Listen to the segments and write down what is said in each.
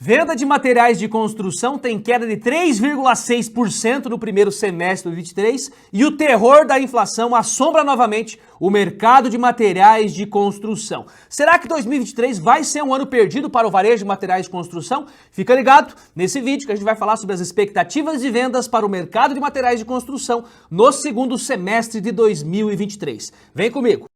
Venda de materiais de construção tem queda de 3,6% no primeiro semestre de 2023 e o terror da inflação assombra novamente o mercado de materiais de construção. Será que 2023 vai ser um ano perdido para o varejo de materiais de construção? Fica ligado nesse vídeo que a gente vai falar sobre as expectativas de vendas para o mercado de materiais de construção no segundo semestre de 2023. Vem comigo!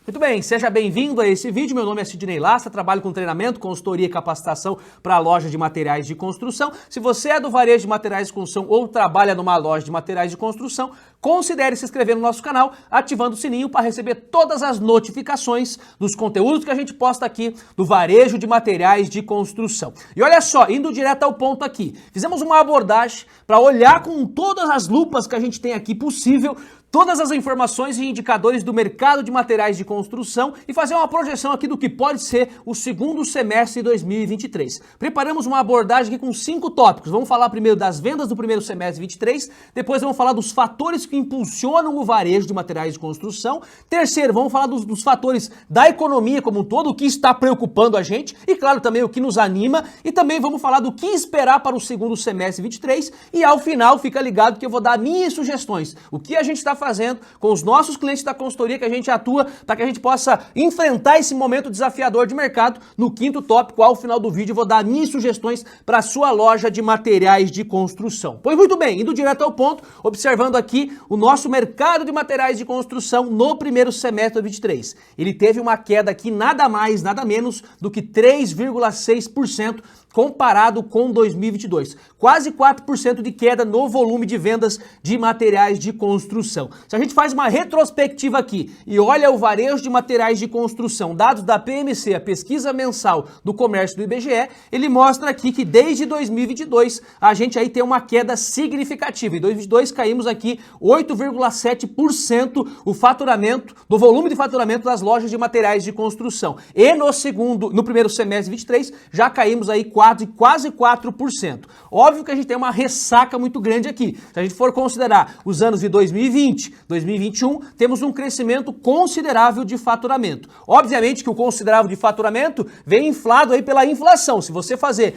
Muito bem, seja bem-vindo a esse vídeo. Meu nome é Sidney Lasta, trabalho com treinamento, consultoria e capacitação para a loja de materiais de construção. Se você é do varejo de materiais de construção ou trabalha numa loja de materiais de construção, considere se inscrever no nosso canal, ativando o sininho para receber todas as notificações dos conteúdos que a gente posta aqui do varejo de materiais de construção. E olha só, indo direto ao ponto aqui, fizemos uma abordagem para olhar com todas as lupas que a gente tem aqui possível todas as informações e indicadores do mercado de materiais de construção e fazer uma projeção aqui do que pode ser o segundo semestre de 2023. Preparamos uma abordagem aqui com 5 tópicos. Vamos falar primeiro das vendas do primeiro semestre de 2023, depois vamos falar dos fatores que impulsionam o varejo de materiais de construção. Terceiro, vamos falar dos fatores da economia como um todo, o que está preocupando a gente e, claro, também o que nos anima. E também vamos falar do que esperar para o segundo semestre de 2023 e, ao final, fica ligado que eu vou dar minhas sugestões. O que a gente está fazendo com os nossos clientes da consultoria que a gente atua para que a gente possa enfrentar esse momento desafiador de mercado. No quinto tópico, ao final do vídeo, eu vou dar minhas sugestões para a sua loja de materiais de construção. Pois muito bem, indo direto ao ponto, observando aqui o nosso mercado de materiais de construção no primeiro semestre de 2023. Ele teve uma queda aqui nada mais, nada menos do que 3,6% comparado com 2022. Quase 4% de queda no volume de vendas de materiais de construção. Se a gente faz uma retrospectiva aqui e olha o varejo de materiais de construção, dados da PMC, a pesquisa mensal do comércio do IBGE, ele mostra aqui que desde 2022 a gente aí tem uma queda significativa. Em 2022 caímos aqui 8,7% o faturamento, do volume de faturamento das lojas de materiais de construção. E no primeiro semestre de 2023 já caímos aí quase 4%. Óbvio que a gente tem uma ressaca muito grande aqui. Se a gente for considerar os anos de 2020, 2021, temos um crescimento considerável de faturamento. Obviamente que o considerável de faturamento vem inflado aí pela inflação. Se você fazer,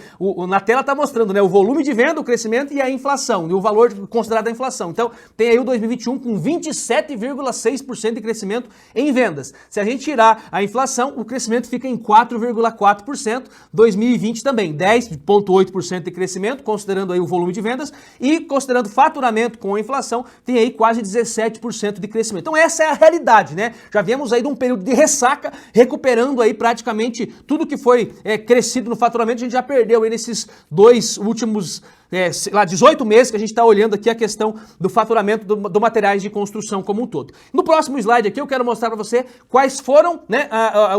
na tela está mostrando, né, o volume de venda, o crescimento e a inflação, e o valor considerado da inflação. Então, tem aí o 2021 com 27,6% de crescimento em vendas. Se a gente tirar a inflação, o crescimento fica em 4,4%. 2020 também 10,8% de crescimento, considerando aí o volume de vendas, e considerando faturamento com a inflação, tem aí quase 17% de crescimento. Então essa é a realidade, né? Já viemos aí de um período de ressaca, recuperando aí praticamente tudo que foi crescido no faturamento, a gente já perdeu aí nesses dois últimos 18 meses que a gente está olhando aqui a questão do faturamento do materiais de construção como um todo. No próximo slide aqui eu quero mostrar para você quais foram, né,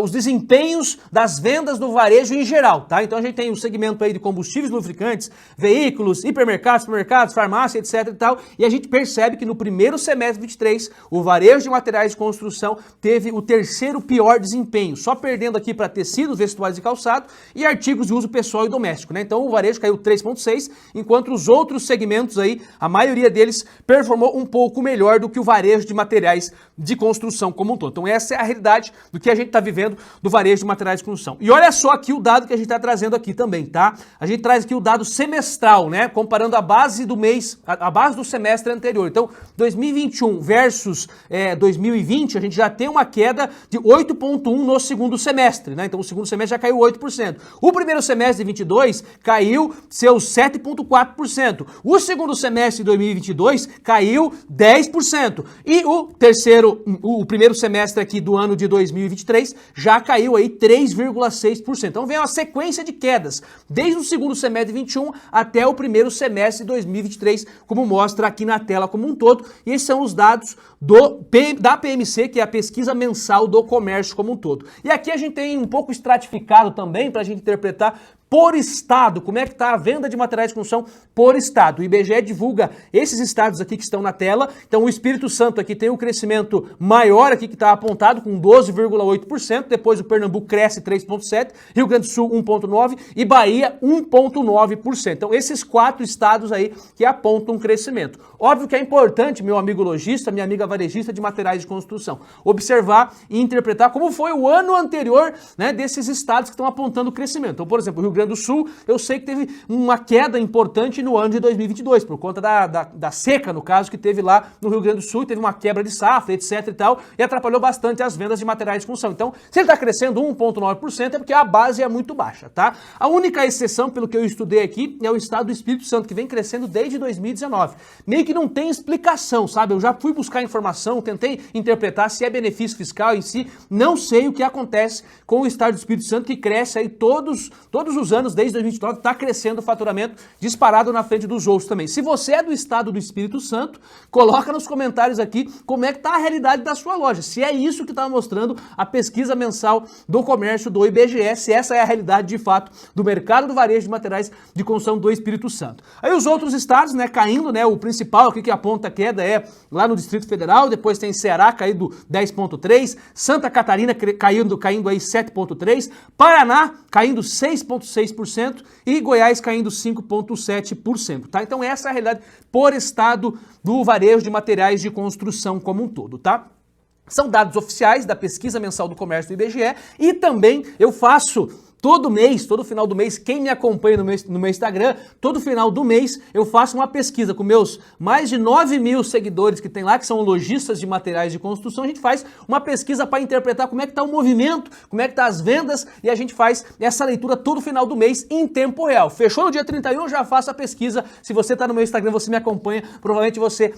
os desempenhos das vendas do varejo em geral, tá? Então a gente tem o segmento aí de combustíveis, lubrificantes, veículos, hipermercados, supermercados, farmácia, etc e tal, e a gente percebe que no primeiro semestre de 2023 o varejo de materiais de construção teve o terceiro pior desempenho, só perdendo aqui para tecidos, vestuários e calçado e artigos de uso pessoal e doméstico, né? Então o varejo caiu 3,6%, enquanto os outros segmentos aí, a maioria deles performou um pouco melhor do que o varejo de materiais de construção como um todo. Então essa é a realidade do que a gente está vivendo do varejo de materiais de construção. E olha só aqui o dado que a gente está trazendo aqui também, tá? A gente traz aqui o dado semestral, né? Comparando a base do mês, a base do semestre anterior. Então 2021 versus 2020, a gente já tem uma queda de 8,1% no segundo semestre, né? Então o segundo semestre já caiu 8%. O primeiro semestre de 2022 caiu seus 7,4%. O segundo semestre de 2022 caiu 10%. E o primeiro semestre aqui do ano de 2023 já caiu aí 3,6%. Então vem uma sequência de quedas, desde o segundo semestre de 2021 até o primeiro semestre de 2023, como mostra aqui na tela como um todo. E esses são os dados da PMC, que é a pesquisa mensal do comércio como um todo. E aqui a gente tem um pouco estratificado também, para a gente interpretar por estado, como é que está a venda de materiais de construção por estado. O IBGE divulga esses estados aqui que estão na tela. Então o Espírito Santo aqui tem um crescimento maior aqui que está apontado com 12,8%, depois o Pernambuco cresce 3,7%, Rio Grande do Sul 1,9% e Bahia 1,9%. Então esses 4 estados aí que apontam um crescimento. Óbvio que é importante, meu amigo lojista, minha amiga varejista de materiais de construção, observar e interpretar como foi o ano anterior, né, desses estados que estão apontando crescimento. Então, por exemplo, o Rio Grande do Sul, eu sei que teve uma queda importante no ano de 2022, por conta da seca, no caso, que teve lá no Rio Grande do Sul, teve uma quebra de safra, etc e tal, e atrapalhou bastante as vendas de materiais de construção. Então, se ele está crescendo 1,9% é porque a base é muito baixa, tá? A única exceção, pelo que eu estudei aqui, é o estado do Espírito Santo, que vem crescendo desde 2019. Meio que não tem explicação, sabe? Eu já fui buscar informação, tentei interpretar se é benefício fiscal em si, não sei o que acontece com o estado do Espírito Santo, que cresce aí todos os anos, desde 2029, está crescendo o faturamento disparado na frente dos outros também. Se você é do estado do Espírito Santo, coloca nos comentários aqui como é que está a realidade da sua loja, se é isso que está mostrando a pesquisa mensal do comércio do IBGE, se essa é a realidade de fato do mercado do varejo de materiais de construção do Espírito Santo. Aí os outros estados, né, caindo, né, o principal aqui que aponta a queda é lá no Distrito Federal, depois tem Ceará caindo 10,3%, Santa Catarina caindo aí 7,3%, Paraná caindo 6,6% e Goiás caindo 5,7%, tá? Então essa é a realidade por estado do varejo de materiais de construção como um todo, tá? São dados oficiais da pesquisa mensal do comércio do IBGE e também eu faço todo mês, todo final do mês, quem me acompanha no meu Instagram, todo final do mês eu faço uma pesquisa com meus mais de 9 mil seguidores que tem lá, que são lojistas de materiais de construção. A gente faz uma pesquisa para interpretar como é que está o movimento, como é que está as vendas e a gente faz essa leitura todo final do mês em tempo real. Fechou no dia 31, eu já faço a pesquisa. Se você está no meu Instagram, você me acompanha, provavelmente você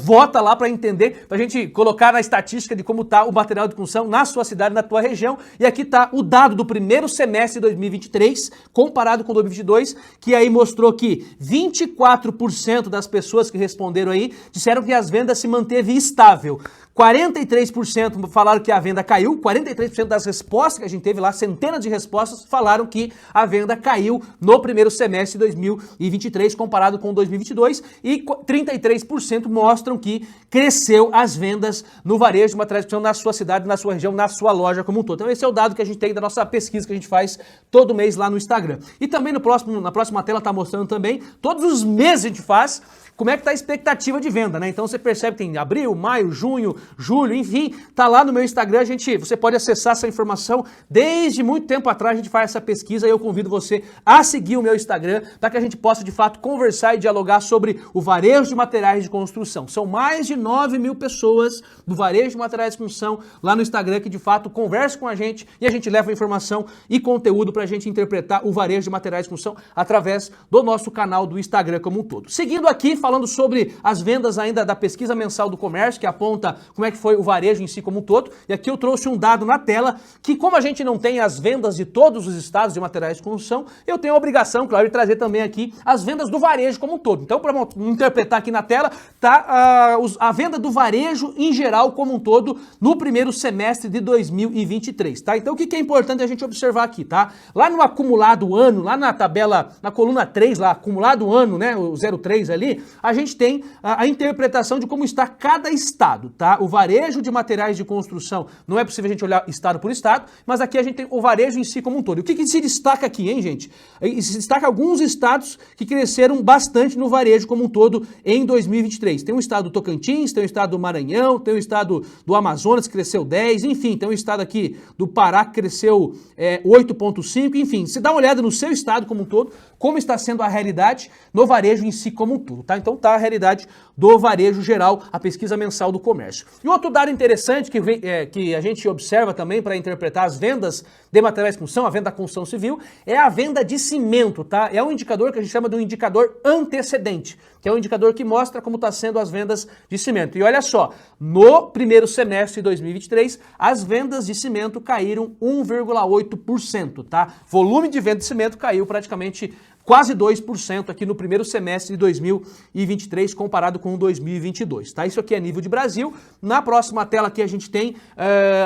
vota lá para entender, para a gente colocar na estatística de como está o material de construção na sua cidade, na tua região. E aqui está o dado do primeiro semestre de 2023, comparado com 2022, que aí mostrou que 24% das pessoas que responderam aí disseram que as vendas se manteve estável. 43% falaram que a venda caiu, 43% das respostas que a gente teve lá, centenas de respostas, falaram que a venda caiu no primeiro semestre de 2023 comparado com 2022 e 33% mostram que cresceu as vendas no varejo de materiais de construção na sua cidade, na sua região, na sua loja como um todo. Então esse é o dado que a gente tem da nossa pesquisa que a gente faz todo mês lá no Instagram. E também na próxima tela está mostrando também, todos os meses a gente faz como é que está a expectativa de venda, né? Então você percebe que tem abril, maio, junho, julho, enfim, tá lá no meu Instagram, você pode acessar essa informação. Desde muito tempo atrás a gente faz essa pesquisa e eu convido você a seguir o meu Instagram para que a gente possa de fato conversar e dialogar sobre o varejo de materiais de construção. São mais de 9 mil pessoas do varejo de materiais de construção lá no Instagram que de fato conversam com a gente e a gente leva informação e conteúdo para a gente interpretar o varejo de materiais de construção através do nosso canal do Instagram como um todo. Seguindo aqui, falando sobre as vendas ainda da pesquisa mensal do comércio, que aponta como é que foi o varejo em si como um todo. E aqui eu trouxe um dado na tela, que como a gente não tem as vendas de todos os estados de materiais de construção, eu tenho a obrigação, claro, de trazer também aqui as vendas do varejo como um todo. Então, para interpretar aqui na tela, tá a venda do varejo em geral como um todo no primeiro semestre de 2023, tá? Então, o que é importante a gente observar aqui, tá? Lá no acumulado ano, lá na tabela, na coluna 3, lá, acumulado ano, né, o 03 ali, a gente tem a interpretação de como está cada estado, tá? O varejo de materiais de construção, não é possível a gente olhar estado por estado, mas aqui a gente tem o varejo em si como um todo. E o que se destaca aqui, hein, gente? Se destaca alguns estados que cresceram bastante no varejo como um todo em 2023. Tem o estado do Tocantins, tem o estado do Maranhão, tem o estado do Amazonas que cresceu 10, enfim, tem o estado aqui do Pará que cresceu 8,5, enfim, se dá uma olhada no seu estado como um todo, como está sendo a realidade no varejo em si como um todo, tá? Então tá a realidade do varejo geral, a pesquisa mensal do comércio. E outro dado interessante que a gente observa também para interpretar as vendas de materiais de construção, a venda da construção civil, é a venda de cimento, tá? É um indicador que a gente chama de um indicador antecedente, que é um indicador que mostra como está sendo as vendas de cimento. E olha só, no primeiro semestre de 2023, as vendas de cimento caíram 1,8%, tá? Volume de venda de cimento caiu praticamente quase 2% aqui no primeiro semestre de 2023 comparado com 2022, tá? Isso aqui é nível de Brasil. Na próxima tela aqui a gente tem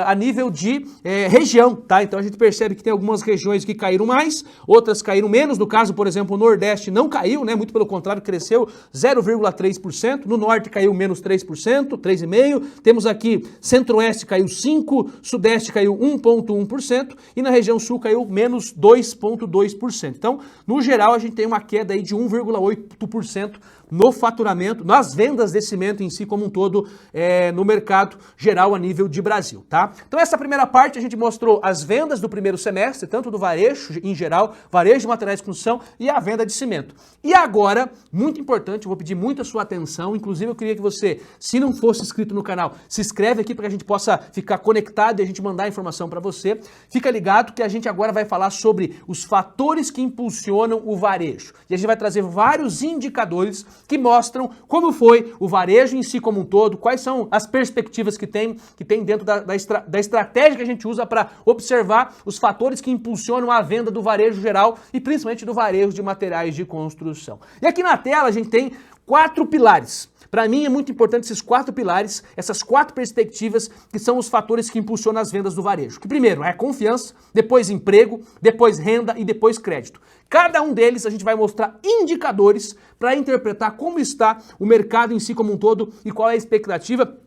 a nível de região, tá? Então a gente percebe que tem algumas regiões que caíram mais, outras caíram menos. No caso, por exemplo, o Nordeste não caiu, né? Muito pelo contrário, cresceu 0,3%. No Norte caiu menos 3%, 3,5%. Temos aqui Centro-Oeste caiu 5%, Sudeste caiu 1,1% e na região Sul caiu menos 2,2%. Então, no geral, a gente tem uma queda aí de 1,8% no faturamento, nas vendas desse cimento em si como um todo, no mercado geral a nível de Brasil, tá? Então essa primeira parte a gente mostrou as vendas do primeiro semestre, tanto do varejo em geral, varejo de materiais de construção e a venda de cimento. E agora, muito importante, eu vou pedir muito a sua atenção, inclusive eu queria que você, se não fosse inscrito no canal, se inscreve aqui para que a gente possa ficar conectado e a gente mandar a informação para você. Fica ligado que a gente agora vai falar sobre os fatores que impulsionam o varejo. E a gente vai trazer vários indicadores que mostram como foi o varejo em si como um todo, quais são as perspectivas que tem dentro da estratégia que a gente usa para observar os fatores que impulsionam a venda do varejo geral e principalmente do varejo de materiais de construção. E aqui na tela a gente tem 4 pilares. Para mim é muito importante esses 4 pilares, essas 4 perspectivas que são os fatores que impulsionam as vendas do varejo. Que primeiro é confiança, depois emprego, depois renda e depois crédito. Cada um deles a gente vai mostrar indicadores para interpretar como está o mercado em si como um todo e qual é a expectativa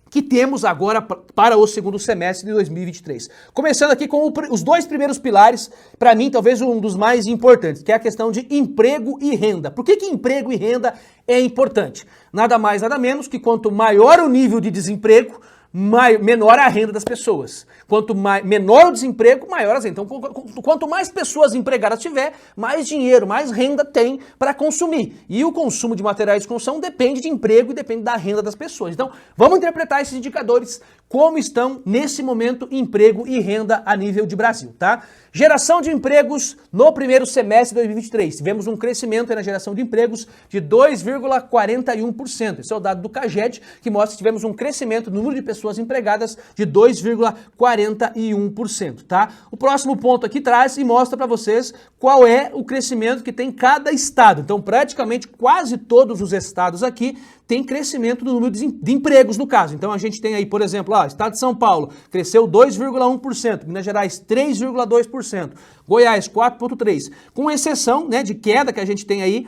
que temos agora para o segundo semestre de 2023. Começando aqui com os 2 primeiros pilares, para mim talvez um dos mais importantes, que é a questão de emprego e renda. Por que emprego e renda é importante? Nada mais, nada menos que quanto maior o nível de desemprego, menor a renda das pessoas. Quanto menor o desemprego, maior as rendas. Então, quanto mais pessoas empregadas tiver, mais dinheiro, mais renda tem para consumir. E o consumo de materiais de construção depende de emprego e depende da renda das pessoas. Então, vamos interpretar esses indicadores, como estão nesse momento emprego e renda a nível de Brasil, tá? Geração de empregos no primeiro semestre de 2023. Tivemos um crescimento na geração de empregos de 2,41%. Esse é o dado do CAGED, que mostra que tivemos um crescimento no número de pessoas empregadas de 2,41%, tá? O próximo ponto aqui traz e mostra para vocês qual é o crescimento que tem cada estado. Então, praticamente quase todos os estados aqui tem crescimento do número de empregos, no caso. Então, a gente tem aí, por exemplo, estado de São Paulo cresceu 2,1%, Minas Gerais 3,2%, Goiás 4,3%, com exceção, né, de queda que a gente tem aí,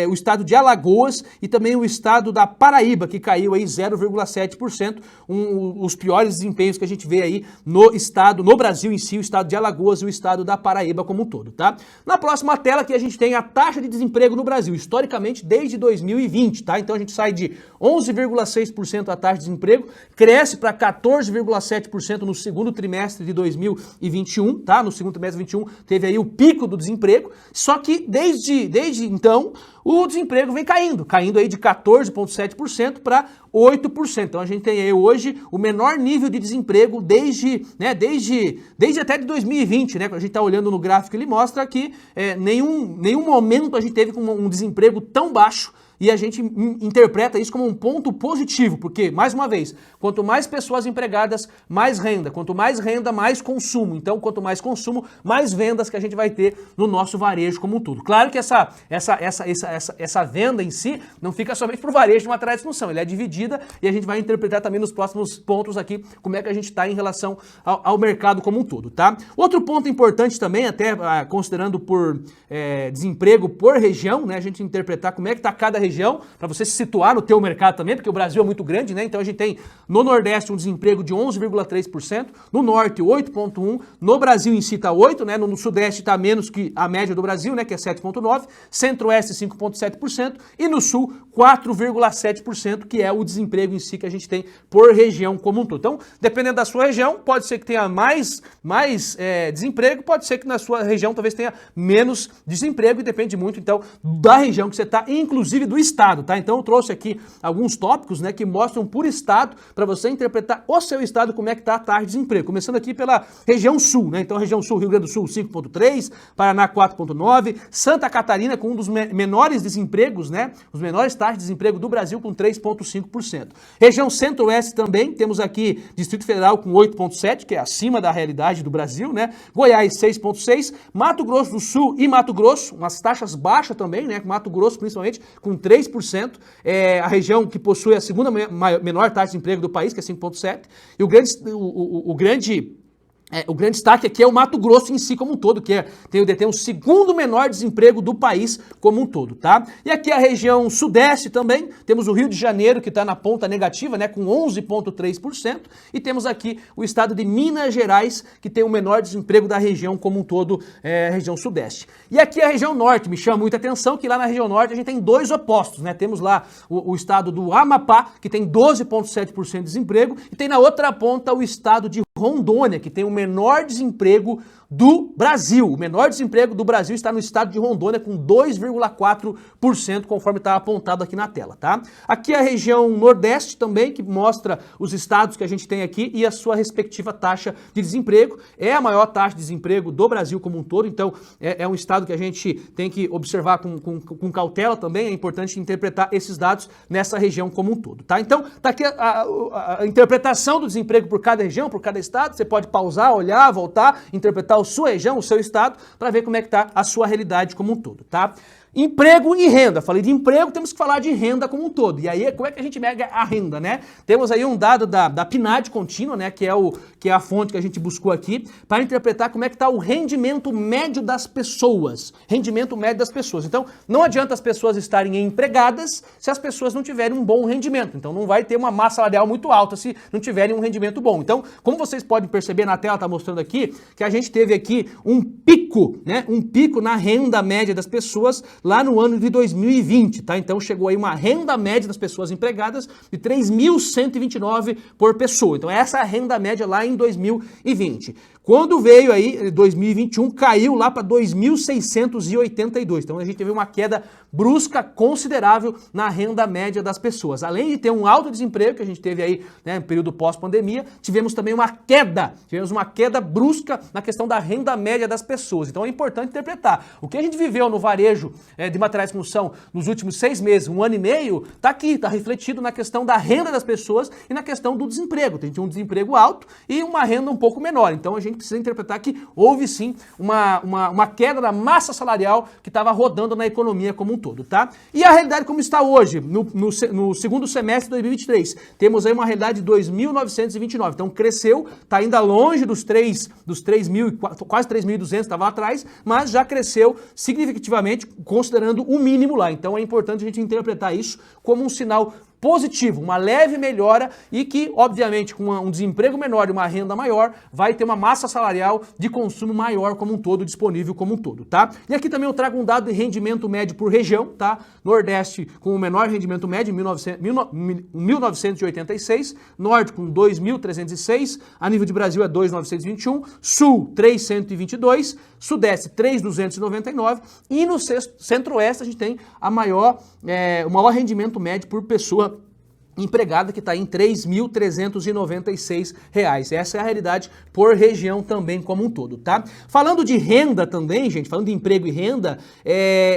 o estado de Alagoas e também o estado da Paraíba, que caiu aí 0,7%, os piores desempenhos que a gente vê aí no estado, no Brasil em si, o estado de Alagoas e o estado da Paraíba como um todo, tá? Na próxima tela aqui a gente tem a taxa de desemprego no Brasil, historicamente desde 2020, tá? Então a gente sai de 11,6% a taxa de desemprego, cresce para 14,7% no segundo trimestre de 2021, tá? No segundo trimestre de 2021 teve aí o pico do desemprego, só que desde então o desemprego vem caindo aí de 14,7% para 8%. Então a gente tem aí hoje o menor nível de desemprego desde até de 2020, né? Quando a gente está olhando no gráfico, ele mostra que nenhum momento a gente teve com um desemprego tão baixo. E a gente interpreta isso como um ponto positivo, porque, mais uma vez, quanto mais pessoas empregadas, mais renda. Quanto mais renda, mais consumo. Então, quanto mais consumo, mais vendas que a gente vai ter no nosso varejo como um todo. Claro que essa venda em si não fica somente para o varejo de materiais de construção, ela é dividida e a gente vai interpretar também nos próximos pontos aqui como é que a gente está em relação ao mercado como um todo, tá? Outro ponto importante também, até considerando por desemprego por região, né? A gente interpretar como é que está cada região, para você se situar no teu mercado também, porque o Brasil é muito grande, né? Então a gente tem no Nordeste um desemprego de 11,3%, no Norte 8,1%, no Brasil em si está 8%, né? No Sudeste está menos que a média do Brasil, né? Que é 7,9%, Centro-Oeste 5,7% e no Sul 4,7%, que é o desemprego em si que a gente tem por região como um todo. Então, dependendo da sua região, pode ser que tenha mais desemprego, pode ser que na sua região talvez tenha menos desemprego e depende muito, então, da região que você está, inclusive do do estado, tá? Então eu trouxe aqui alguns tópicos, né, que mostram por estado, para você interpretar o seu estado como é que tá a taxa de desemprego. Começando aqui pela região sul, né? Então região sul, Rio Grande do Sul 5,3, Paraná 4,9, Santa Catarina com um dos menores desempregos, né? Os menores taxas de desemprego do Brasil com 3,5%. Região centro-oeste também, temos aqui Distrito Federal com 8,7, que é acima da realidade do Brasil, né? Goiás 6,6, Mato Grosso do Sul e Mato Grosso, umas taxas baixas também, né? Mato Grosso principalmente com 3%, a região que possui a segunda menor taxa de desemprego do país, que é 5,7, e o grande destaque aqui é o Mato Grosso em si como um todo, que detém o segundo menor desemprego do país como um todo, tá? E aqui a região sudeste também, temos o Rio de Janeiro, que está na ponta negativa, né, com 11,3%, e temos aqui o estado de Minas Gerais, que tem o menor desemprego da região como um todo, região sudeste. E aqui a região norte, me chama muita atenção que lá na região norte a gente tem dois opostos, né? Temos lá o estado do Amapá, que tem 12,7% de desemprego, e tem na outra ponta o estado de Rondônia, que tem o menor desemprego do Brasil. O menor desemprego do Brasil está no estado de Rondônia com 2,4%, conforme está apontado aqui na tela, tá? Aqui a região nordeste também, que mostra os estados que a gente tem aqui e a sua respectiva taxa de desemprego. É a maior taxa de desemprego do Brasil como um todo, então é um estado que a gente tem que observar com cautela também. É importante interpretar esses dados nessa região como um todo, tá? Então, tá aqui a interpretação do desemprego por cada região, por cada estado. Você pode pausar, olhar, voltar, interpretar a sua região, o seu estado, para ver como é que está a sua realidade como um todo, tá? Emprego e renda. Falei de emprego, temos que falar de renda como um todo. E aí, como é que a gente mede a renda, né? Temos aí um dado da PNAD contínua, né? Que é a fonte que a gente buscou aqui, para interpretar como é que está o rendimento médio das pessoas. Rendimento médio das pessoas. Então, não adianta as pessoas estarem empregadas se as pessoas não tiverem um bom rendimento. Então, não vai ter uma massa salarial muito alta se não tiverem um rendimento bom. Então, como vocês podem perceber na tela, está mostrando aqui, que a gente teve aqui um pico, né? Um pico na renda média das pessoas lá no ano de 2020, tá? Então chegou aí uma renda média das pessoas empregadas de 3.129 por pessoa. Então essa é a renda média lá em 2020. Quando veio aí 2021, caiu lá para 2.682. Então a gente teve uma queda brusca considerável na renda média das pessoas. Além de ter um alto desemprego que a gente teve aí, né, no período pós-pandemia, tivemos também uma queda brusca na questão da renda média das pessoas. Então é importante interpretar. O que a gente viveu no varejo de materiais de construção nos últimos 6 meses, 1 ano e meio, tá aqui, tá refletido na questão da renda das pessoas e na questão do desemprego. Tem um desemprego alto e uma renda um pouco menor. Então a gente precisa interpretar que houve sim uma queda da massa salarial que estava rodando na economia como um todo, tá? E a realidade como está hoje, no segundo semestre de 2023, temos aí uma realidade de 2.929, então cresceu, está ainda longe dos 3.000, quase 3.200 estava lá atrás, mas já cresceu significativamente, considerando o mínimo lá. Então é importante a gente interpretar isso como um sinal positivo, uma leve melhora e que, obviamente, com um desemprego menor e uma renda maior, vai ter uma massa salarial de consumo maior como um todo, disponível como um todo, tá? E aqui também eu trago um dado de rendimento médio por região, tá? Nordeste com o menor rendimento médio, 1.986, Norte com 2.306, a nível de Brasil é 2.921, Sul 3.122, Sudeste 3.299 e no Centro-Oeste a gente tem o maior rendimento médio por pessoa empregada, que está em R$ 3.396. Essa é a realidade por região também como um todo, tá? Falando de renda também, gente, falando de emprego e renda,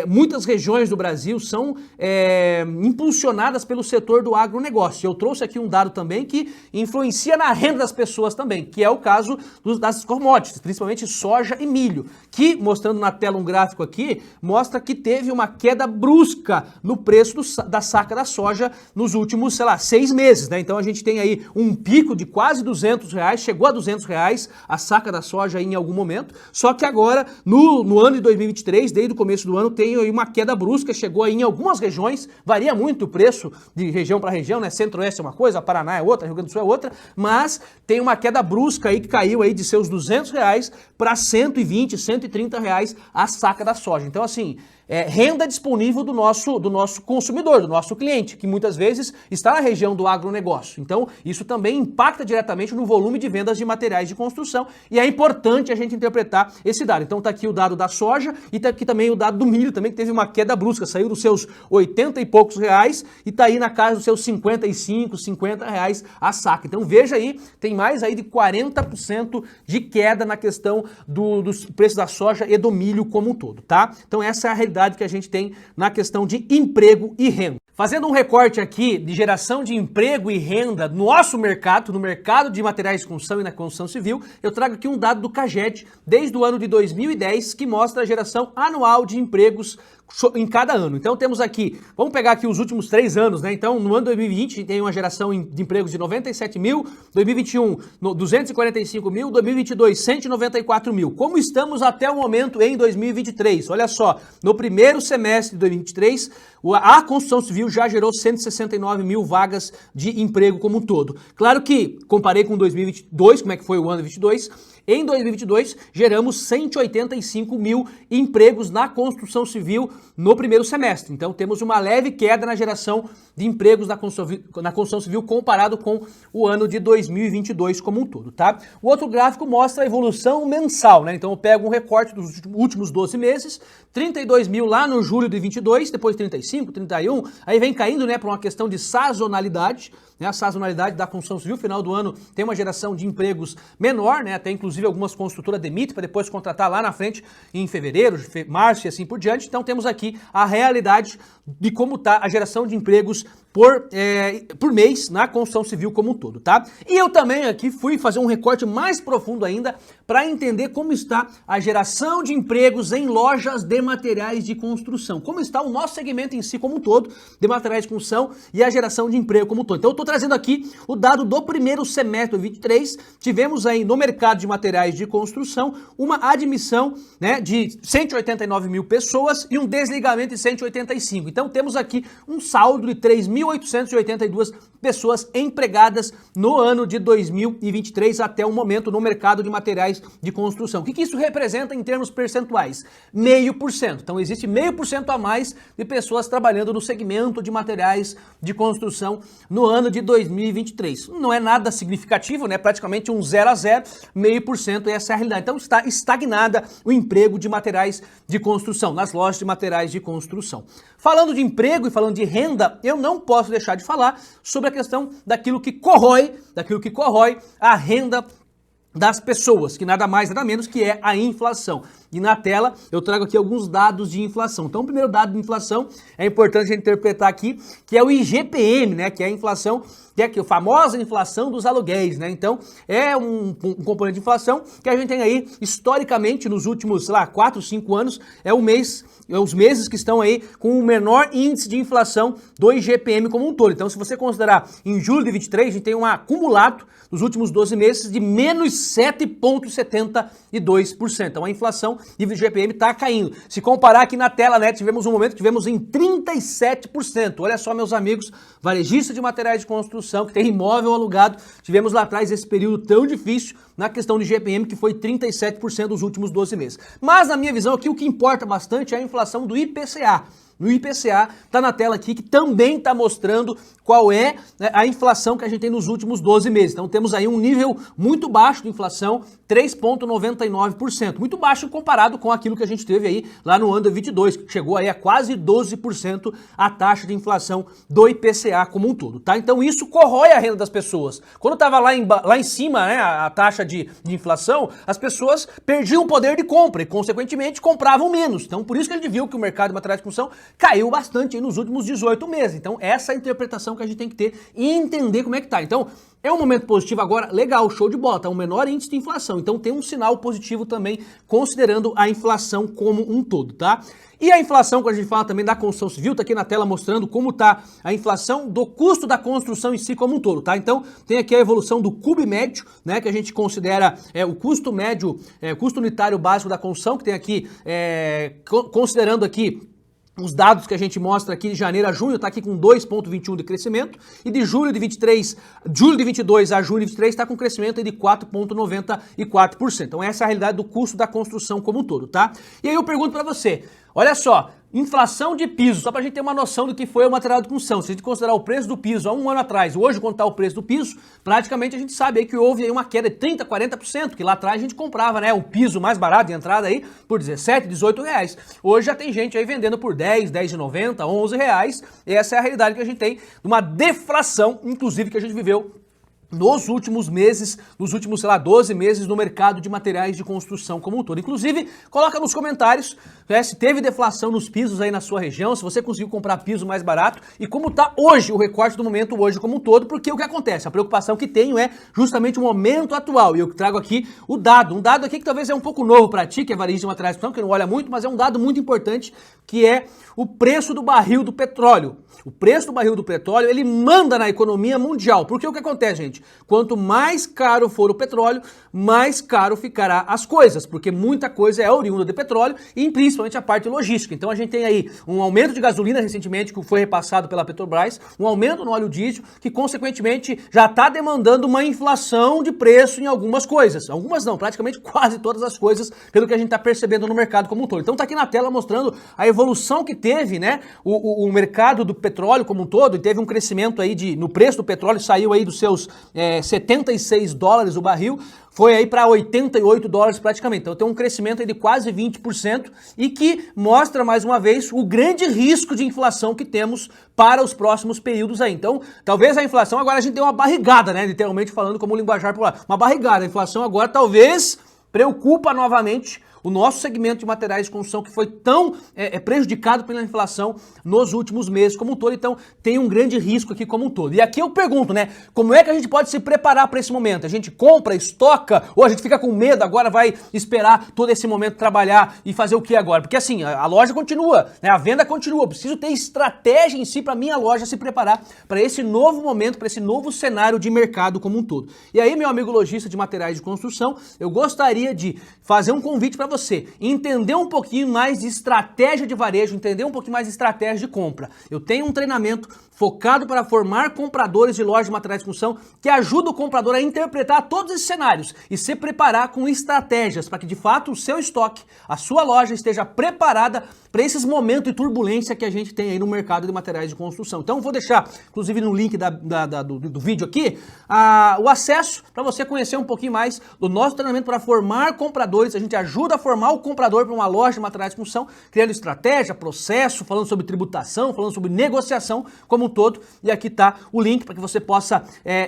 muitas regiões do Brasil são impulsionadas pelo setor do agronegócio. Eu trouxe aqui um dado também que influencia na renda das pessoas também, que é o caso das commodities, principalmente soja e milho, que, mostrando na tela um gráfico aqui, mostra que teve uma queda brusca no preço da saca da soja nos últimos, 6 meses, né? Então a gente tem aí um pico de quase R$200, chegou a R$200 a saca da soja em algum momento, só que agora, no ano de 2023, desde o começo do ano, tem aí uma queda brusca, chegou aí em algumas regiões, varia muito o preço de região para região, né? Centro-Oeste é uma coisa, Paraná é outra, Rio Grande do Sul é outra, mas tem uma queda brusca aí que caiu aí de seus R$200 para R$120, R$130 a saca da soja. Então assim, renda disponível do nosso consumidor, do nosso cliente, que muitas vezes está para a região do agronegócio. Então, isso também impacta diretamente no volume de vendas de materiais de construção e é importante a gente interpretar esse dado. Então, tá aqui o dado da soja e tá aqui também o dado do milho também, que teve uma queda brusca, saiu dos seus 80 e poucos reais e tá aí na casa dos seus 55, 50 reais a saca. Então, veja aí, tem mais aí de 40% de queda na questão dos preços da soja e do milho como um todo, tá? Então, essa é a realidade que a gente tem na questão de emprego e renda. Fazendo um recorte aqui de geração de emprego e renda no nosso mercado, no mercado de materiais de construção e na construção civil, eu trago aqui um dado do CAGED desde o ano de 2010 que mostra a geração anual de empregos em cada ano. Então temos aqui, vamos pegar aqui os últimos 3 anos, né? Então no ano 2020 tem uma geração de empregos de 97 mil, 2021 245 mil, 2022 194 mil. Como estamos até o momento em 2023? Olha só, no primeiro semestre de 2023, a construção civil já gerou 169 mil vagas de emprego como um todo. Claro que, comparei com 2022, como é que foi o ano de 2022, em 2022 geramos 185 mil empregos na construção civil no primeiro semestre. Então temos uma leve queda na geração de empregos na construção civil comparado com o ano de 2022 como um todo, tá? O outro gráfico mostra a evolução mensal, né? Então eu pego um recorte dos últimos 12 meses, 32 mil lá no julho de 22, depois 35, 31, aí vem caindo, né, por uma questão de sazonalidade, né, a sazonalidade da construção civil, final do ano tem uma geração de empregos menor, né, até inclusive algumas construtoras demitem para depois contratar lá na frente em fevereiro, março e assim por diante. Então temos aqui a realidade de como está a geração de empregos por mês na construção civil como um todo, tá? E eu também aqui fui fazer um recorte mais profundo ainda para entender como está a geração de empregos em lojas de materiais de construção, como está o nosso segmento em si como um todo de materiais de construção e a geração de emprego como um todo. Então eu estou trazendo aqui o dado do primeiro semestre de 23, tivemos aí no mercado de materiais de construção uma admissão, né, de 189 mil pessoas e um desligamento de 185. Então temos aqui um saldo de 3.882 pessoas empregadas no ano de 2023 até o momento no mercado de materiais de construção. O que isso representa em termos percentuais? 0,5%. Então existe 0,5% a mais de pessoas trabalhando no segmento de materiais de construção no ano de 2023. Não é nada significativo, né? Praticamente um 0 a 0, 0,5%, essa é a realidade. Então está estagnada o emprego de materiais de construção, nas lojas de materiais de construção. Falando de emprego e falando de renda, eu não posso deixar de falar sobre a questão daquilo que corrói a renda das pessoas, que nada mais, nada menos que é a inflação. E na tela eu trago aqui alguns dados de inflação. Então o primeiro dado de inflação é importante a gente interpretar aqui, que é o IGPM, né, que é a inflação, que é a famosa inflação dos aluguéis, né? Então é um componente de inflação que a gente tem aí historicamente nos últimos, sei lá, 4, 5 anos, os meses que estão aí com o menor índice de inflação do IGPM como um todo. Então se você considerar em julho de 23, a gente tem um acumulado nos últimos 12 meses de menos 7,72%. Então a inflação e o IGPM está caindo. Se comparar aqui na tela, né, tivemos um momento que tivemos em 37%. Olha só, meus amigos, varejistas de materiais de construção, que tem imóvel alugado, tivemos lá atrás esse período tão difícil na questão do IGPM, que foi 37% dos últimos 12 meses. Mas, na minha visão aqui, o que importa bastante é a inflação do IPCA. No IPCA, está na tela aqui, que também está mostrando qual é, né, a inflação que a gente tem nos últimos 12 meses. Então temos aí um nível muito baixo de inflação, 3,99%. Muito baixo comparado com aquilo que a gente teve aí lá no ano de 22, que chegou aí a quase 12% a taxa de inflação do IPCA como um todo, tá? Então isso corrói a renda das pessoas. Quando estava lá em cima, né, a taxa de inflação, as pessoas perdiam o poder de compra e, consequentemente, compravam menos. Então por isso que a gente viu que o mercado de materiais de construção caiu bastante aí nos últimos 18 meses. Então essa é a interpretação que a gente tem que ter e entender como é que tá. Então é um momento positivo agora, legal, show de bola, tá um menor índice de inflação. Então tem um sinal positivo também considerando a inflação como um todo, tá? E a inflação, quando a gente fala também da construção civil, tá aqui na tela mostrando como tá a inflação do custo da construção em si como um todo, tá? Então tem aqui a evolução do CUB médio, né, que a gente considera o custo médio, custo unitário básico da construção, que tem aqui, considerando aqui os dados que a gente mostra aqui de janeiro a junho, está aqui com 2,21 de crescimento, e de julho de 22 a junho de 23 está com crescimento de 4,94%. Então essa é a realidade do custo da construção como um todo, tá? E aí eu pergunto para você, Olha só, inflação de piso, só para a gente ter uma noção do que foi o material de construção. Se a gente considerar o preço do piso há um ano atrás, hoje quanto está o preço do piso, praticamente a gente sabe aí que houve aí uma queda de 30%, 40%, que lá atrás a gente comprava, né, o piso mais barato de entrada aí por 17, 18 reais. Hoje já tem gente aí vendendo por 10, 10,90, 11 reais. E essa é a realidade que a gente tem de uma deflação, inclusive, que a gente viveu nos últimos meses, nos últimos, sei lá, 12 meses no mercado de materiais de construção como um todo. Inclusive, coloca nos comentários, né, se teve deflação nos pisos aí na sua região, se você conseguiu comprar piso mais barato e como tá hoje, o recorte do momento hoje como um todo, porque o que acontece? A preocupação que tenho é justamente o momento atual e eu trago aqui o dado, um dado aqui que talvez é um pouco novo para ti, que é varejista de materiais de construção, que não olha muito, mas é um dado muito importante, que é o preço do barril do petróleo. O preço do barril do petróleo, ele manda na economia mundial, porque o que acontece, gente? Quanto mais caro for o petróleo, mais caro ficará as coisas, porque muita coisa é oriunda de petróleo e principalmente a parte logística. Então a gente tem aí um aumento de gasolina recentemente que foi repassado pela Petrobras, um aumento no óleo diesel que consequentemente já está demandando uma inflação de preço em algumas coisas. Algumas não, praticamente quase todas as coisas, pelo que a gente está percebendo no mercado como um todo. Então tá aqui na tela mostrando a evolução que teve, né, o mercado do petróleo como um todo, e teve um crescimento aí no preço do petróleo, saiu aí dos seus 76 dólares o barril, foi aí para 88 dólares praticamente. Então tem um crescimento aí de quase 20% e que mostra mais uma vez o grande risco de inflação que temos para os próximos períodos aí. Então, talvez a inflação agora a gente dê uma barrigada, né, literalmente falando como linguajar popular. Uma barrigada, a inflação agora talvez preocupa novamente o nosso segmento de materiais de construção que foi tão prejudicado pela inflação nos últimos meses como um todo, então tem um grande risco aqui como um todo. E aqui eu pergunto, né, como é que a gente pode se preparar para esse momento? A gente compra, estoca, ou a gente fica com medo, agora vai esperar todo esse momento trabalhar e fazer o que agora? Porque assim, a loja continua, né, a venda continua, eu preciso ter estratégia em si para minha loja se preparar para esse novo momento, para esse novo cenário de mercado como um todo. E aí, meu amigo lojista de materiais de construção, eu gostaria de fazer um convite para você entender um pouquinho mais de estratégia de varejo, entender um pouquinho mais de estratégia de compra. Eu tenho um treinamento focado para formar compradores de lojas de materiais de construção que ajuda o comprador a interpretar todos esses cenários e se preparar com estratégias para que de fato o seu estoque, a sua loja esteja preparada para esses momentos de turbulência que a gente tem aí no mercado de materiais de construção. Então vou deixar, inclusive no link do vídeo aqui, o acesso para você conhecer um pouquinho mais do nosso treinamento para formar compradores. A gente ajuda a formar o comprador para uma loja de materiais de construção, criando estratégia, processo, falando sobre tributação, falando sobre negociação como um todo. E aqui está o link para que você possa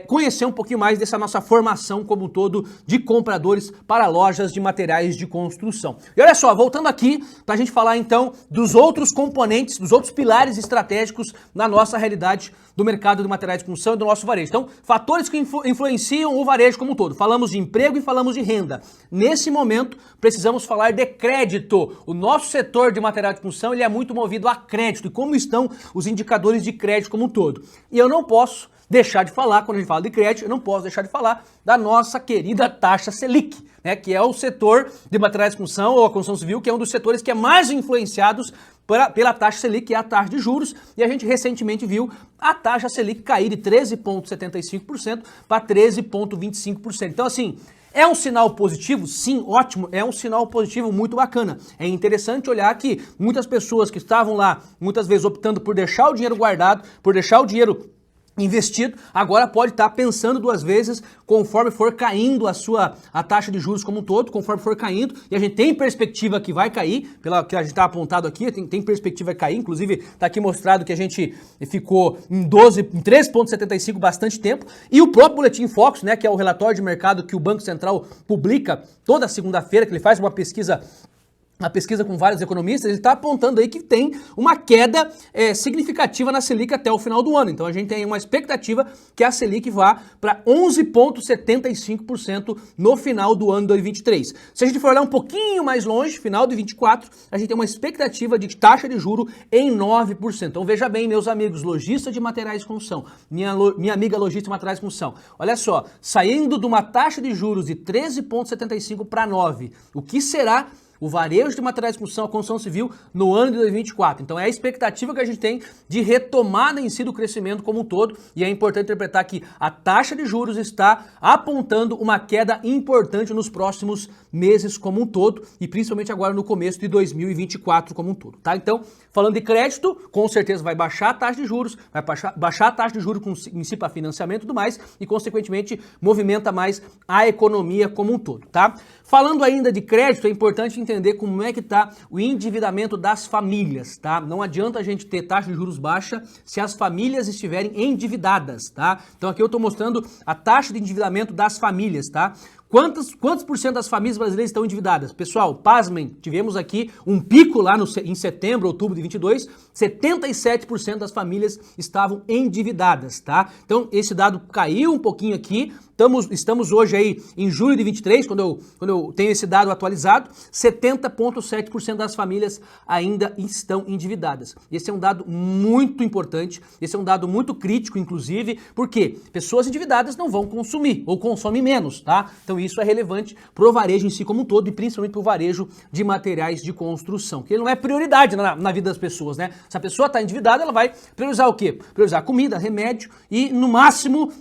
conhecer um pouquinho mais dessa nossa formação como um todo de compradores para lojas de materiais de construção. E olha só, voltando aqui para a gente falar então dos outros componentes, dos outros pilares estratégicos na nossa realidade do mercado de materiais de construção e do nosso varejo. Então, fatores que influenciam o varejo como um todo. Falamos de emprego e falamos de renda. Nesse momento, precisamos falar de crédito. O nosso setor de material de construção ele é muito movido a crédito. E como estão os indicadores de crédito como um todo? E eu não posso deixar de falar, quando a gente fala de crédito, eu não posso deixar de falar da nossa querida taxa Selic, né, que é o setor de materiais de construção ou a construção civil, que é um dos setores que é mais influenciados pela taxa Selic, que é a taxa de juros, e a gente recentemente viu a taxa Selic cair de 13,75% para 13,25%. Então, assim, é um sinal positivo? Sim, ótimo, é um sinal positivo muito bacana. É interessante olhar que muitas pessoas que estavam lá, muitas vezes optando por deixar o dinheiro guardado, por deixar o dinheiro investido, agora pode estar pensando duas vezes conforme for caindo a taxa de juros como um todo, conforme for caindo, e a gente tem perspectiva que vai cair, pela que a gente está apontado aqui, tem perspectiva de cair, inclusive está aqui mostrado que a gente ficou em 13,75 bastante tempo, e o próprio Boletim Focus, né, que é o relatório de mercado que o Banco Central publica toda segunda-feira, que ele faz uma pesquisa com vários economistas, ele está apontando aí que tem uma queda significativa na Selic até o final do ano. Então a gente tem uma expectativa que a Selic vá para 11,75% no final do ano de 2023. Se a gente for olhar um pouquinho mais longe, final de 2024, a gente tem uma expectativa de taxa de juro em 9%. Então veja bem, meus amigos, lojistas de materiais de construção, minha amiga lojista de materiais de construção, olha só, saindo de uma taxa de juros de 13,75 para 9, o que será o varejo de materiais de construção, a construção civil no ano de 2024. Então é a expectativa que a gente tem de retomada em si do crescimento como um todo, e é importante interpretar que a taxa de juros está apontando uma queda importante nos próximos meses como um todo, e principalmente agora no começo de 2024 como um todo, tá? Então, falando de crédito, com certeza vai baixar a taxa de juros, vai baixar a taxa de juros em si para financiamento e tudo mais, e consequentemente movimenta mais a economia como um todo, tá? Falando ainda de crédito, é importante entender como é que está o endividamento das famílias, tá? Não adianta a gente ter taxa de juros baixa se as famílias estiverem endividadas, tá? Então aqui eu estou mostrando a taxa de endividamento das famílias, tá? Quantos por cento das famílias brasileiras estão endividadas? Pessoal, pasmem, tivemos aqui um pico lá em setembro, outubro de 22, 77% das famílias estavam endividadas, tá? Então esse dado caiu um pouquinho aqui, estamos hoje aí em julho de 23, quando eu tenho esse dado atualizado, 70,7% das famílias ainda estão endividadas. Esse é um dado muito importante, esse é um dado muito crítico, inclusive, porque pessoas endividadas não vão consumir, ou consomem menos, tá? Então isso é relevante pro varejo em si como um todo, e principalmente pro varejo de materiais de construção, que ele não é prioridade na vida das pessoas, né? Se a pessoa está endividada, ela vai priorizar o quê? Priorizar comida, remédio e no máximo,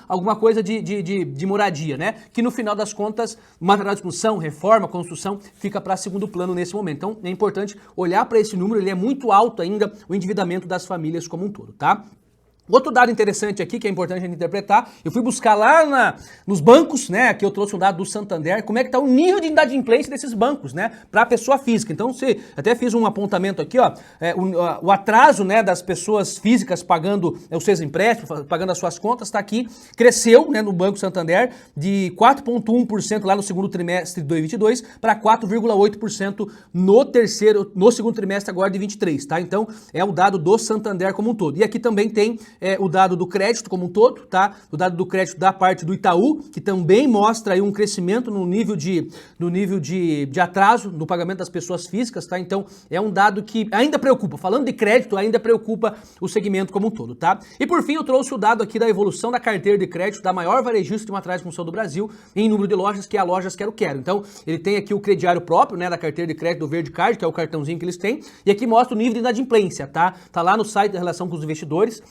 alguma coisa de moradia, né? Que no final das contas, material de construção, reforma, construção, fica para segundo plano nesse momento. Então é importante olhar para esse número, ele é muito alto ainda, o endividamento das famílias como um todo, tá? Outro dado interessante aqui, que é importante a gente interpretar, eu fui buscar lá nos bancos, né, aqui eu trouxe um dado do Santander, como é que está o nível de inadimplência desses bancos, né, para a pessoa física. Então, até fiz um apontamento aqui, ó, o atraso, né, das pessoas físicas pagando os seus empréstimos, pagando as suas contas, está aqui, cresceu, né, no Banco Santander, de 4,1% lá no segundo trimestre de 2022 para 4,8% no segundo trimestre agora de 23, tá? Então, é o dado do Santander como um todo. E aqui também tem o dado do crédito como um todo, tá? O dado do crédito da parte do Itaú, que também mostra aí um crescimento no nível de atraso no pagamento das pessoas físicas, tá? Então, é um dado que ainda preocupa. Falando de crédito, ainda preocupa o segmento como um todo, tá? E por fim, eu trouxe o dado aqui da evolução da carteira de crédito da maior varejista de materiais de construção do Brasil em número de lojas, que é a Lojas Quero Quero. Então, ele tem aqui o crediário próprio, né, da carteira de crédito do Verde Card, que é o cartãozinho que eles têm, e aqui mostra o nível de inadimplência, tá? Tá lá no site da relação com os investidores,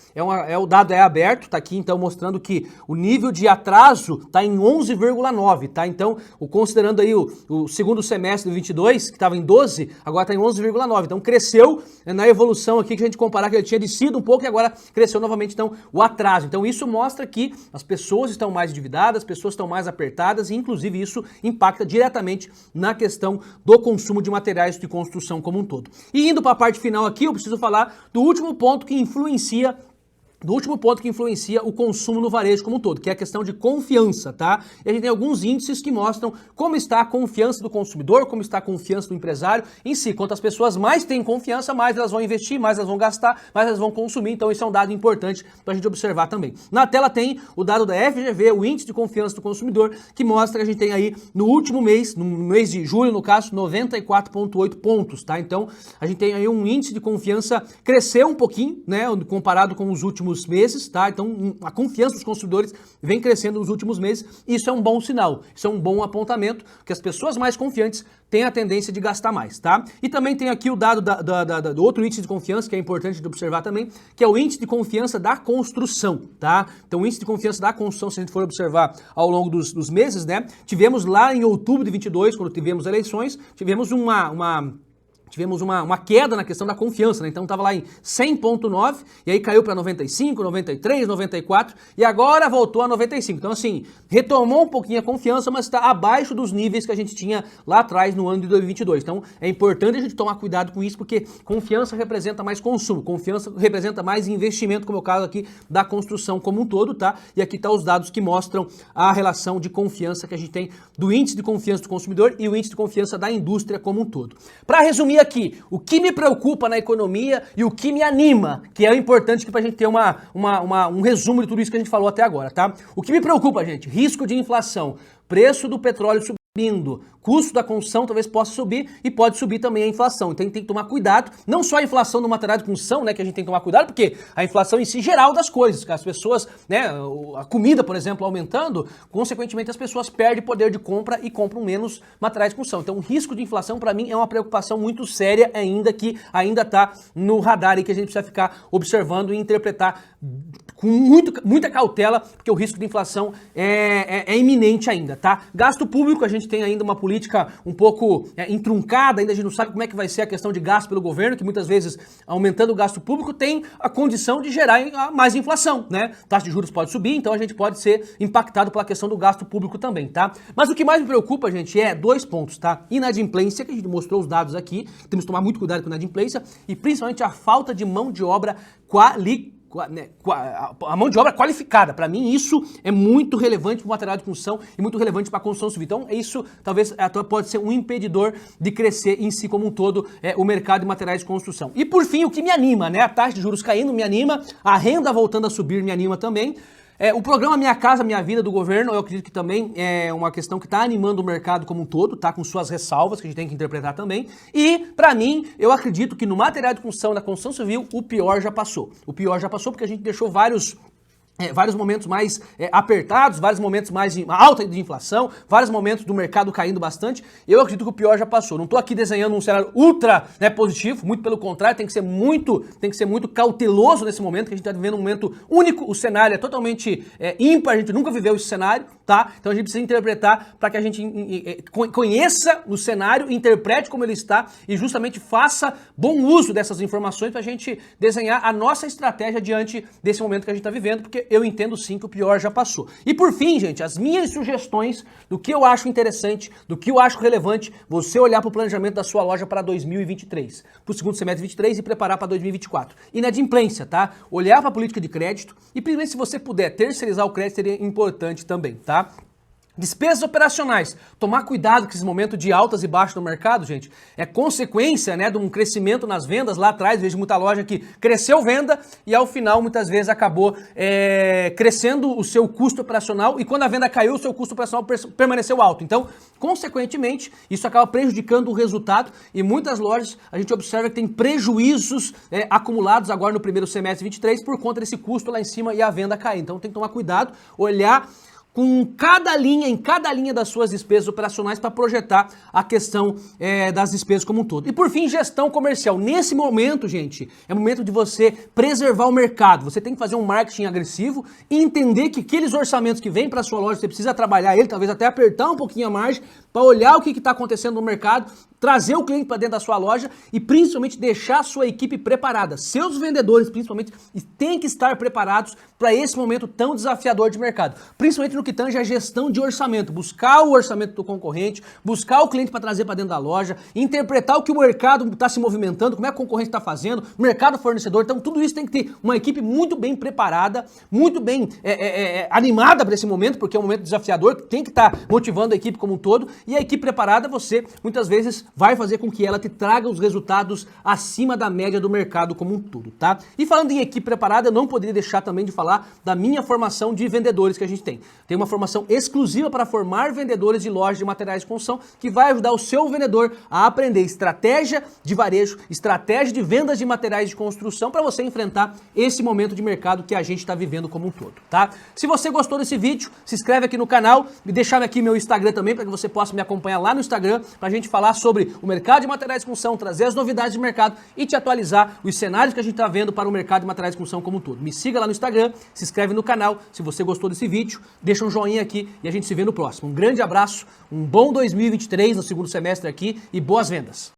o dado é aberto, tá aqui então mostrando que o nível de atraso tá em 11,9, tá? Então, considerando aí o segundo semestre de 22, que estava em 12, agora tá em 11,9. Então, cresceu na evolução aqui, que a gente comparar que ele tinha descido um pouco e agora cresceu novamente, então, o atraso. Então, isso mostra que as pessoas estão mais endividadas, as pessoas estão mais apertadas e, inclusive, isso impacta diretamente na questão do consumo de materiais de construção como um todo. E indo para a parte final aqui, eu preciso falar do último ponto que influencia o consumo no varejo como um todo, que é a questão de confiança, tá? E a gente tem alguns índices que mostram como está a confiança do consumidor, como está a confiança do empresário em si. Quanto as pessoas mais têm confiança, mais elas vão investir, mais elas vão gastar, mais elas vão consumir. Então isso é um dado importante para a gente observar também. Na tela tem o dado da FGV, o índice de confiança do consumidor, que mostra que a gente tem aí no último mês, no mês de julho, no caso, 94,8 pontos, tá? Então a gente tem aí um índice de confiança cresceu um pouquinho, né, comparado com os últimos meses, tá? Então a confiança dos consumidores vem crescendo nos últimos meses, e isso é um bom sinal, isso é um bom apontamento, que as pessoas mais confiantes têm a tendência de gastar mais, tá? E também tem aqui o dado do outro índice de confiança, que é importante de observar também, que é o índice de confiança da construção, tá? Então o índice de confiança da construção, se a gente for observar ao longo dos meses, né? Tivemos lá em outubro de 22, quando tivemos eleições, tivemos uma queda na questão da confiança, né? Então estava lá em 100,9 e aí caiu para 95, 93, 94 e agora voltou a 95. Então assim, retomou um pouquinho a confiança, mas está abaixo dos níveis que a gente tinha lá atrás no ano de 2022. Então é importante a gente tomar cuidado com isso, porque confiança representa mais consumo, confiança representa mais investimento, como é o caso aqui da construção como um todo, tá? E aqui tá os dados que mostram a relação de confiança que a gente tem do índice de confiança do consumidor e o índice de confiança da indústria como um todo. Para resumir aqui, o que me preocupa na economia e o que me anima, que é importante para a gente ter um resumo de tudo isso que a gente falou até agora, tá? O que me preocupa, gente, risco de inflação, preço do petróleo subindo. subindo. Custo da construção talvez possa subir e pode subir também a inflação. Então a gente tem que tomar cuidado, não só a inflação do material de construção, né, que a gente tem que tomar cuidado, porque a inflação em si geral das coisas, que as pessoas, né, a comida, por exemplo, aumentando, consequentemente as pessoas perdem poder de compra e compram menos materiais de construção. Então o risco de inflação para mim é uma preocupação muito séria ainda, que ainda está no radar e que a gente precisa ficar observando e interpretar com muita cautela, porque o risco de inflação é iminente ainda, tá? Gasto público, a gente tem ainda uma política um pouco entruncada, ainda a gente não sabe como é que vai ser a questão de gasto pelo governo, que muitas vezes, aumentando o gasto público, tem a condição de gerar mais inflação, né? Taxa de juros pode subir, então a gente pode ser impactado pela questão do gasto público também, tá? Mas o que mais me preocupa, gente, é 2 pontos, tá? Inadimplência, que a gente mostrou os dados aqui, temos que tomar muito cuidado com a inadimplência, e principalmente a falta de mão de obra a mão de obra qualificada. Para mim isso é muito relevante para o material de construção e muito relevante para a construção civil. Então isso talvez pode ser um impedidor de crescer em si como um todo o mercado de materiais de construção. E por fim, o que me anima, né? A taxa de juros caindo me anima, a renda voltando a subir me anima também. O programa Minha Casa Minha Vida do governo, eu acredito que também é uma questão que está animando o mercado como um todo, tá? Com suas ressalvas que a gente tem que interpretar também. E, para mim, eu acredito que no material de construção, na construção civil, o pior já passou. O pior já passou porque a gente deixou vários momentos mais apertados, vários momentos mais alta de inflação, vários momentos do mercado caindo bastante. Eu acredito que o pior já passou. Não estou aqui desenhando um cenário ultra positivo, muito pelo contrário, tem que ser muito cauteloso nesse momento, que a gente está vivendo um momento único, o cenário é totalmente ímpar, a gente nunca viveu esse cenário, tá? Então a gente precisa interpretar para que a gente conheça o cenário, interprete como ele está e justamente faça bom uso dessas informações para a gente desenhar a nossa estratégia diante desse momento que a gente está vivendo, porque eu entendo sim que o pior já passou. E por fim, gente, as minhas sugestões do que eu acho interessante, do que eu acho relevante, você olhar para o planejamento da sua loja para 2023, para o segundo semestre de 2023 e preparar para 2024. Inadimplência, tá? Olhar para a política de crédito e, principalmente, se você puder terceirizar o crédito, seria importante também, tá? Despesas operacionais. Tomar cuidado com esse momento de altas e baixas no mercado, gente, é consequência, né, de um crescimento nas vendas lá atrás. Vejo muita loja que cresceu venda e ao final muitas vezes acabou crescendo o seu custo operacional e quando a venda caiu o seu custo operacional permaneceu alto. Então, consequentemente, isso acaba prejudicando o resultado e muitas lojas a gente observa que tem prejuízos acumulados agora no primeiro semestre de 23 por conta desse custo lá em cima e a venda cair. Então tem que tomar cuidado, olhar em cada linha das suas despesas operacionais para projetar a questão das despesas como um todo. E por fim, gestão comercial. Nesse momento, gente, é momento de você preservar o mercado. Você tem que fazer um marketing agressivo e entender que aqueles orçamentos que vêm para a sua loja, você precisa trabalhar ele, talvez até apertar um pouquinho a margem para olhar o que está acontecendo no mercado, trazer o cliente para dentro da sua loja e principalmente deixar a sua equipe preparada. Seus vendedores, principalmente, têm que estar preparados para esse momento tão desafiador de mercado. Principalmente no que tange a gestão de orçamento. Buscar o orçamento do concorrente, buscar o cliente para trazer para dentro da loja, interpretar o que o mercado está se movimentando, como é que a concorrente está fazendo, mercado fornecedor. Então tudo isso tem que ter uma equipe muito bem preparada, muito bem animada para esse momento, porque é um momento desafiador, tem que estar motivando a equipe como um todo. E a equipe preparada, você muitas vezes vai fazer com que ela te traga os resultados acima da média do mercado como um todo, tá? E falando em equipe preparada, eu não poderia deixar também de falar da minha formação de vendedores que a gente tem. Tem uma formação exclusiva para formar vendedores de lojas de materiais de construção que vai ajudar o seu vendedor a aprender estratégia de varejo, estratégia de vendas de materiais de construção para você enfrentar esse momento de mercado que a gente está vivendo como um todo, tá? Se você gostou desse vídeo, se inscreve aqui no canal, me deixar aqui meu Instagram também para que você possa me acompanhar lá no Instagram para a gente falar sobre o mercado de materiais de construção, trazer as novidades de mercado e te atualizar os cenários que a gente está vendo para o mercado de materiais de construção como um todo. Me siga lá no Instagram, se inscreve no canal, se você gostou desse vídeo, deixa um joinha aqui e a gente se vê no próximo. Um grande abraço, um bom 2023 no segundo semestre aqui e boas vendas!